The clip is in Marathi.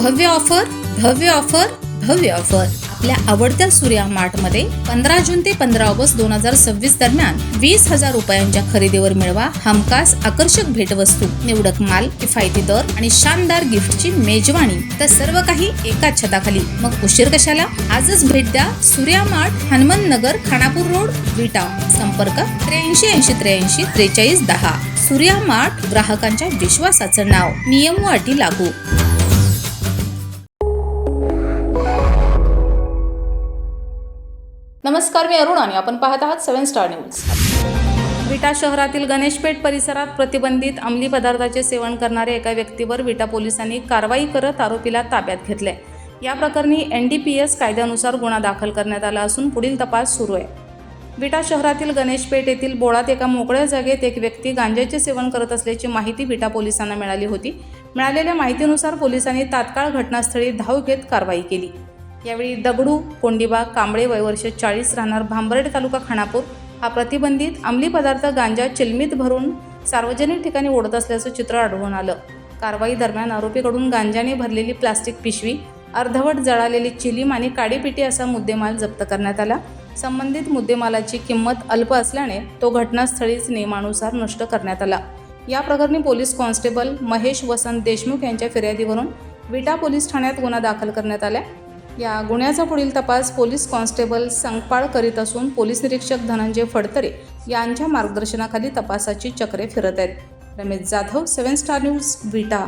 भव्य ऑफर, भव्य ऑफर, भव्य ऑफर. आपल्या आवडत्या सूर्या मार्टमध्ये 15 जून ते 15 ऑगस्ट 2026 दरम्यान 20,000 रुपयांच्या खरेदीवर मिळवा हमखास आकर्षक भेटवस्तू, निवडक माल, किफायती दर आणि शानदार गिफ्टची मेजवानी. तर सर्व काही एकाच छताखाली. मग उशीर कशाला? आजच भेट द्या सूर्या मार्ट, हनुमान नगर, खानापूर रोड, विटा. संपर्क 83 83 43 10. सूर्या मार्ट, ग्राहकांच्या विश्वासाचं नाव. नियम व अटी लागू. नमस्कार, मी अरुण आणि आपण पाहत आहात 7 स्टार न्यूज. विटा शहरातील गणेशपेठ परिसरात प्रतिबंधित अंमली पदार्थाचे सेवन करणाऱ्या एका व्यक्तीवर विटा पोलिसांनी कारवाई करत आरोपीला ताब्यात घेतले. या प्रकरणी NDPS कायद्यानुसार गुन्हा दाखल करण्यात आला असून पुढील तपास सुरू आहे. विटा शहरातील गणेशपेठ येथील बोळात एका मोकळ्या जागेत एक व्यक्ती गांजाचे सेवन करत असल्याची माहिती विटा पोलिसांना मिळाली होती. मिळालेल्या माहितीनुसार पोलिसांनी तात्काळ घटनास्थळी धाव घेत कारवाई केली. यावेळी दगडू कोंडिबा कांबळे वय वर्ष 40 राहणार भांबर्डे तालुका खानापूर हा प्रतिबंधित अंमली पदार्थ गांजा चिलमीत भरून सार्वजनिक ठिकाणी ओढत असल्याचं चित्र आढळून आलं. कारवाई दरम्यान आरोपीकडून गांजाने भरलेली प्लास्टिक पिशवी, अर्धवट जळालेली चिलीम आणि काडीपिटी असा मुद्देमाल जप्त करण्यात आला. संबंधित मुद्देमालाची किंमत अल्प असल्याने तो घटनास्थळीच नियमानुसार नष्ट करण्यात आला. या प्रकरणी पोलीस कॉन्स्टेबल महेश वसंत देशमुख यांच्या फिर्यादीवरून विटा पोलीस ठाण्यात गुन्हा दाखल करण्यात आला. या गुन्ह्याचा पुढील तपास पोलीस कॉन्स्टेबल संकपाळ करीत असून पोलीस निरीक्षक धनंजय फडतरे यांच्या मार्गदर्शनाखाली तपासाची चक्रे फिरत आहेत. रमेश जाधव, 7 स्टार न्यूज, विटा.